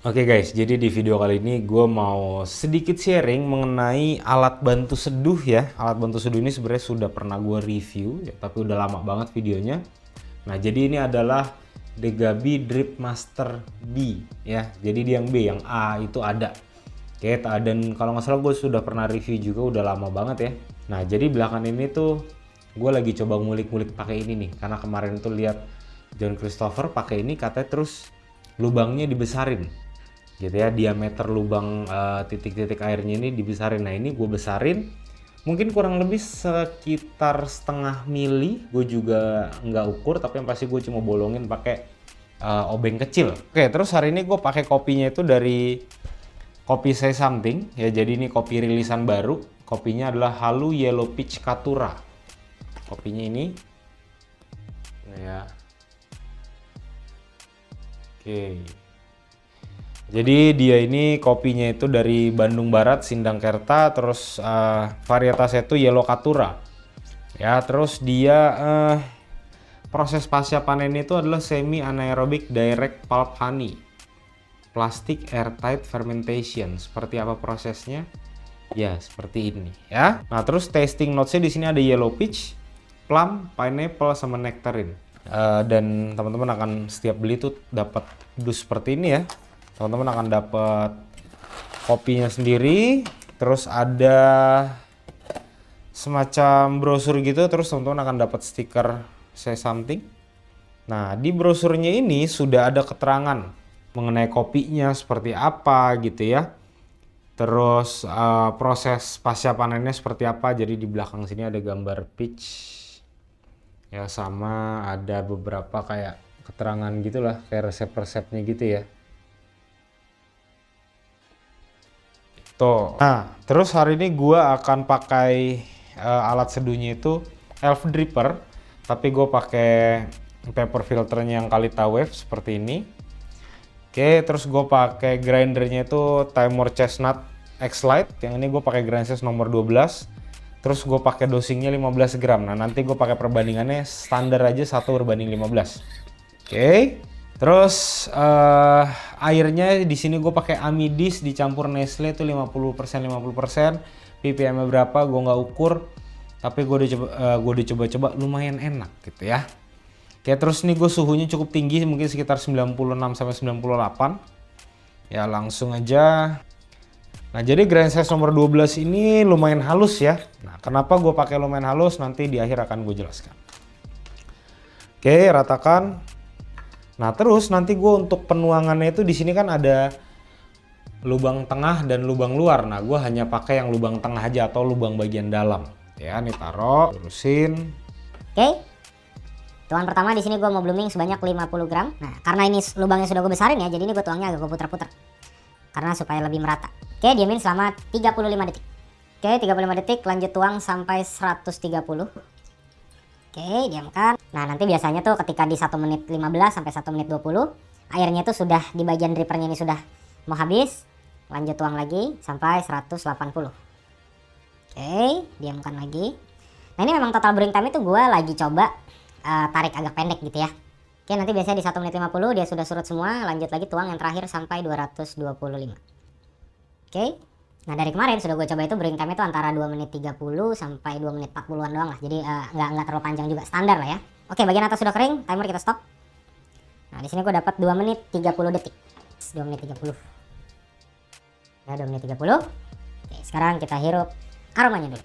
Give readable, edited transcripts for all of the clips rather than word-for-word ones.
Oke guys, jadi di video kali ini gue mau sedikit sharing mengenai alat bantu seduh ya. Alat bantu seduh ini sebenarnya sudah pernah gue review ya, tapi udah lama banget videonya. Nah, jadi ini adalah Degabi Drip Master B ya. Jadi di yang B, yang A itu ada. Oke, dan kalau nggak salah gue sudah pernah review juga, udah lama banget ya. Nah, jadi belakangan ini tuh gue lagi coba ngulik-ngulik pakai ini nih, karena kemarin tuh lihat John Christopher pakai ini, katanya terus lubangnya dibesarin gitu ya, diameter lubang titik-titik airnya ini dibesarin. Nah, ini gue besarin mungkin kurang lebih sekitar setengah mili. Gue juga nggak ukur, tapi yang pasti gue cuma bolongin pakai obeng kecil. Oke, terus hari ini gue pakai kopinya itu dari kopi Say Something ya. Jadi ini kopi rilisan baru, kopinya adalah Halu Yellow Peach Caturra. Kopinya ini ya. Oke, jadi dia ini kopinya itu dari Bandung Barat, Sindang Kerta, terus varietasnya itu Yellow Caturra. Ya, terus dia proses pasca panen itu adalah semi anaerobic direct pulp honey, plastic airtight fermentation. Seperti apa prosesnya? Ya, seperti ini ya. Nah, terus tasting notesnya di sini ada yellow peach, plum, pineapple, sama nectarine. Dan teman-teman akan setiap beli tuh dapat dus seperti ini ya. Teman-teman akan dapat kopinya sendiri, terus ada semacam brosur gitu, terus teman-teman akan dapat stiker Say Something. Nah, di brosurnya ini sudah ada keterangan mengenai kopinya seperti apa gitu ya. Terus proses pasca panennya seperti apa. Jadi di belakang sini ada gambar peach ya, sama ada beberapa kayak keterangan gitulah, kayak resep-resepnya gitu ya. Tuh. Nah, terus hari ini gua akan pakai alat seduhnya itu Elf Dripper, tapi gue pakai paper filternya yang Kalita Wave seperti ini. Oke, terus gue pakai grindernya itu Timor Chestnut X-Lite. Yang ini gue pakai grind size nomor 12. Terus gue pakai dosingnya 15 gram. Nah, nanti gue pakai perbandingannya standar aja 1:15. Oke. Terus airnya di sini gue pakai Amidis dicampur Nestle itu 50% 50%. ppm-nya berapa gue nggak ukur, tapi gue udah coba-coba lumayan enak gitu ya. Oke, terus nih gue suhunya cukup tinggi, mungkin sekitar 96 sampai 98. Ya, langsung aja. Nah, jadi grind size nomor 12 ini lumayan halus ya. Nah, kenapa gue pakai lumayan halus nanti di akhir akan gue jelaskan. Oke, ratakan. Nah, terus nanti gue untuk penuangannya itu di sini kan ada lubang tengah dan lubang luar. Nah, gue hanya pakai yang lubang tengah aja atau lubang bagian dalam. Ya, nih taruh, lurusin. Oke. Tuangan pertama di sini gue mau blooming sebanyak 50 gram. Nah, karena ini lubangnya sudah gue besarin ya, jadi ini gue tuangnya agak gue putar-putar. Karena supaya lebih merata. Oke, diamin selama 35 detik. Oke, 35 detik, lanjut tuang sampai 130. Oke, diamkan. Nah, nanti biasanya tuh ketika di 1 menit 15 sampai 1 menit 20, airnya tuh sudah di bagian drippernya ini sudah mau habis. Lanjut tuang lagi sampai 180. Oke, diamkan lagi. Nah, ini memang total brewing time itu gue lagi coba tarik agak pendek gitu ya. Oke, nanti biasanya di 1 menit 50 dia sudah surut semua. Lanjut lagi tuang yang terakhir sampai 225. Oke. Nah, dari kemarin sudah gue coba itu brewing time itu antara 2 menit 30 sampai 2 menit 40-an doang lah. Jadi nggak terlalu panjang juga, standar lah ya. Oke, bagian atas sudah kering, timer kita stop. Nah, di sini gue dapat 2 menit 30 detik. 2 menit 30. Ya, 2 menit 30. Oke, sekarang kita hirup aromanya dulu.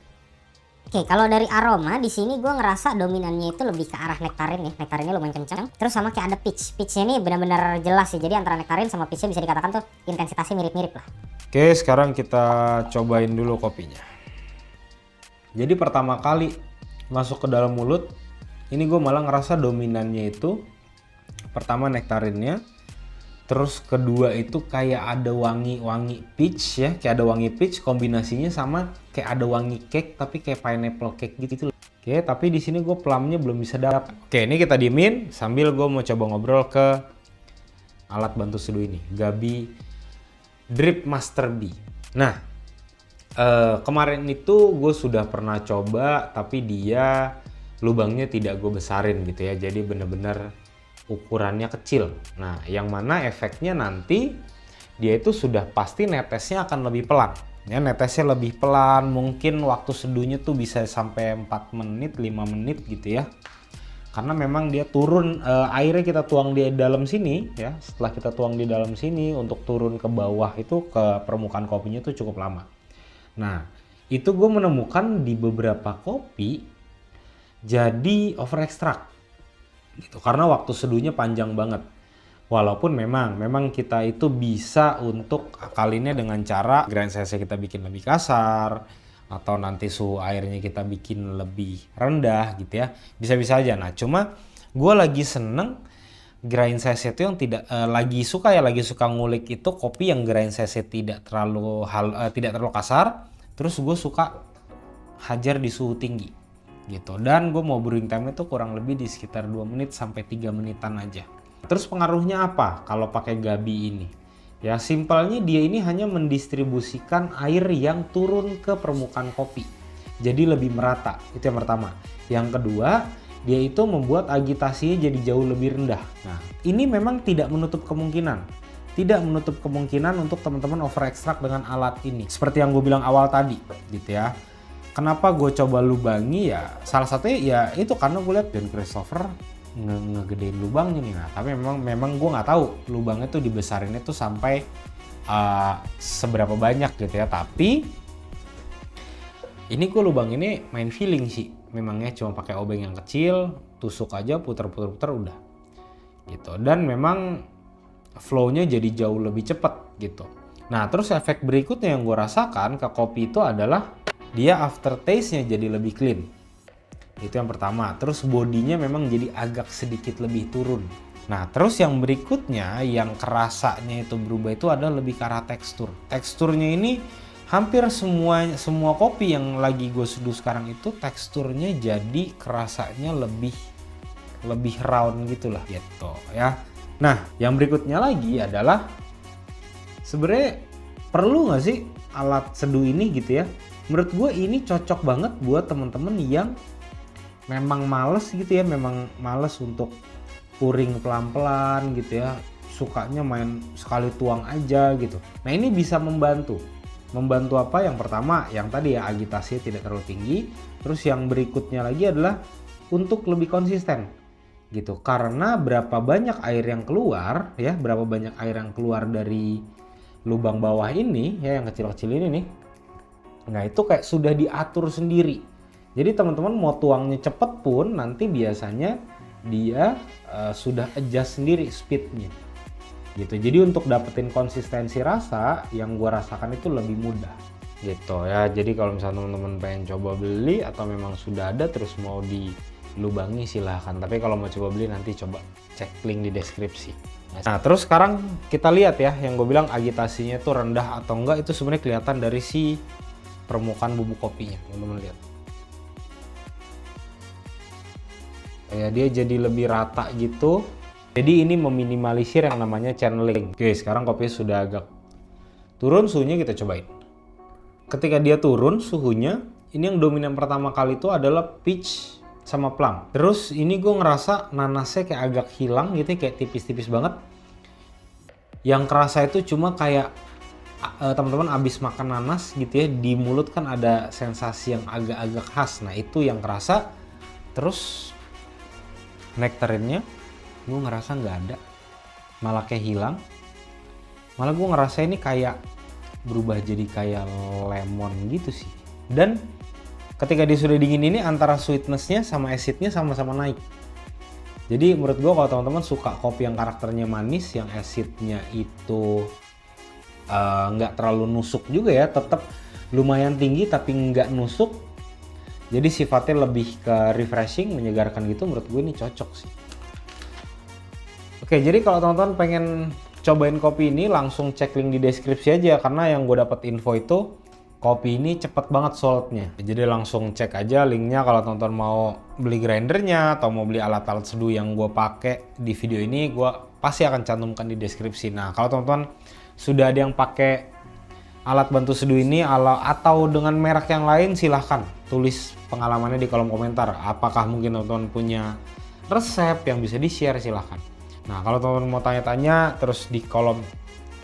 Oke, kalau dari aroma di sini gue ngerasa dominannya itu lebih ke arah nektarin ya. Nektarinnya lumayan kencang. Terus sama kayak ada peach. Peachnya ini benar-benar jelas ya. Jadi antara nektarin sama peachnya bisa dikatakan tuh intensitasnya mirip-mirip lah. Oke, sekarang kita cobain dulu kopinya. Jadi pertama kali masuk ke dalam mulut, ini gue malah ngerasa dominannya itu pertama nektarinnya. Terus kedua itu kayak ada wangi-wangi peach ya, kayak ada wangi peach kombinasinya sama kayak ada wangi cake tapi kayak pineapple cake gitu. Oke, tapi di sini gue plumnya belum bisa dapat. Oke, ini kita diemin sambil gue mau coba ngobrol ke alat bantu seduh ini, Gabi Drip Master B. Nah, kemarin itu gue sudah pernah coba tapi dia lubangnya tidak gue besarin gitu ya, jadi bener-bener ukurannya kecil. Nah, yang mana efeknya nanti dia itu sudah pasti netesnya akan lebih pelan. Ya, netesnya lebih pelan, mungkin waktu seduhnya tuh bisa sampai 4 menit, 5 menit gitu ya. Karena memang dia turun, airnya kita tuang di dalam sini ya. Setelah kita tuang di dalam sini, untuk turun ke bawah itu ke permukaan kopinya itu cukup lama. Nah, itu gue menemukan di beberapa kopi jadi over extract gitu, karena waktu seduhnya panjang banget. Walaupun memang kita itu bisa untuk akalinnya dengan cara grind size kita bikin lebih kasar, atau nanti suhu airnya kita bikin lebih rendah gitu ya, bisa-bisa aja. Nah cuma gue lagi seneng grind size itu yang tidak lagi suka ngulik itu kopi yang grind size tidak terlalu kasar, terus gue suka hajar di suhu tinggi gitu. Dan gue mau brewing time itu kurang lebih di sekitar 2 menit sampai 3 menitan aja. Terus pengaruhnya apa kalau pakai Gabi ini? Ya simpelnya dia ini hanya mendistribusikan air yang turun ke permukaan kopi. Jadi lebih merata, itu yang pertama. Yang kedua, dia itu membuat agitasinya jadi jauh lebih rendah. Nah, ini memang tidak menutup kemungkinan. Tidak menutup kemungkinan untuk teman-teman over extract dengan alat ini. Seperti yang gue bilang awal tadi, gitu ya. Kenapa gue coba lubangi ya? Salah satunya ya itu karena gue lihat Dan Christopher ngegedein lubangnya nih. Nah, tapi memang gue nggak tahu lubangnya tuh dibesarinnya tuh sampai seberapa banyak gitu ya. Tapi ini gue lubang ini main feeling sih. Memangnya cuma pakai obeng yang kecil, tusuk aja, puter-puter udah gitu. Dan memang flow-nya jadi jauh lebih cepat gitu. Nah terus efek berikutnya yang gue rasakan ke kopi itu adalah dia aftertaste-nya jadi lebih clean. Itu yang pertama. Terus bodinya memang jadi agak sedikit lebih turun. Nah terus yang berikutnya yang kerasanya itu berubah itu adalah lebih ke arah tekstur. Teksturnya ini hampir semua kopi yang lagi gue seduh sekarang itu teksturnya jadi kerasanya lebih round gitulah gitu ya. Nah yang berikutnya lagi adalah sebenarnya perlu nggak sih alat seduh ini gitu ya? Menurut gue ini cocok banget buat temen-temen yang memang males gitu ya, memang males untuk pouring pelan-pelan gitu ya, sukanya main sekali tuang aja gitu. Nah ini bisa membantu apa? Yang pertama yang tadi ya, agitasinya tidak terlalu tinggi. Terus yang berikutnya lagi adalah untuk lebih konsisten gitu, karena berapa banyak air yang keluar ya, berapa banyak air yang keluar dari lubang bawah ini ya, yang kecil-kecil ini nih. Nah itu kayak sudah diatur sendiri. Jadi teman-teman mau tuangnya cepet pun nanti biasanya dia sudah adjust sendiri speednya gitu. Jadi untuk dapetin konsistensi rasa yang gue rasakan itu lebih mudah gitu ya. Jadi kalau misalnya teman-teman pengen coba beli atau memang sudah ada terus mau dilubangi silahkan. Tapi kalau mau coba beli nanti coba cek link di deskripsi. Nah terus sekarang kita lihat ya, yang gue bilang agitasinya itu rendah atau enggak itu sebenarnya kelihatan dari si permukaan bubuk kopinya. Teman-teman lihat ya, dia jadi lebih rata gitu. Jadi ini meminimalisir yang namanya channeling. Oke, sekarang kopinya sudah agak turun suhunya, kita cobain. Ketika dia turun suhunya, ini yang dominan pertama kali itu adalah peach sama plum. Terus ini gue ngerasa nanasnya kayak agak hilang gitu, kayak tipis-tipis banget. Yang kerasa itu cuma kayak teman-teman abis makan nanas gitu ya, di mulut kan ada sensasi yang agak-agak khas. Nah itu yang kerasa. Terus nektarinnya gue ngerasa nggak ada, malah kayak hilang. Malah gue ngerasa ini kayak berubah jadi kayak lemon gitu sih. Dan ketika dia sudah dingin ini antara sweetnessnya sama acidnya sama-sama naik. Jadi menurut gue kalau teman-teman suka kopi yang karakternya manis, yang acidnya itu nggak terlalu nusuk juga ya, tetap lumayan tinggi tapi nggak nusuk. Jadi sifatnya lebih ke refreshing, menyegarkan gitu, menurut gue ini cocok sih. Oke, jadi kalau teman-teman pengen cobain kopi ini langsung cek link di deskripsi aja, karena yang gue dapat info itu kopi ini cepet banget soldnya. Jadi langsung cek aja linknya kalau teman-teman mau beli grindernya atau mau beli alat-alat seduh yang gue pakai di video ini, gue pasti akan cantumkan di deskripsi. Nah kalau teman-teman sudah ada yang pakai alat bantu seduh ini atau dengan merek yang lain, silahkan tulis pengalamannya di kolom komentar. Apakah mungkin teman-teman punya resep yang bisa di-share, silahkan. Nah kalau teman-teman mau tanya-tanya terus di kolom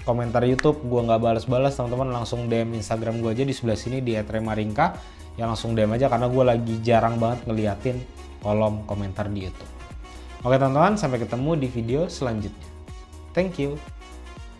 komentar YouTube gue nggak balas-balas, teman-teman langsung DM Instagram gue aja di sebelah sini di @remaringka. Ya langsung DM aja karena gue lagi jarang banget ngeliatin kolom komentar di YouTube. Oke teman-teman, sampai ketemu di video selanjutnya. Thank you.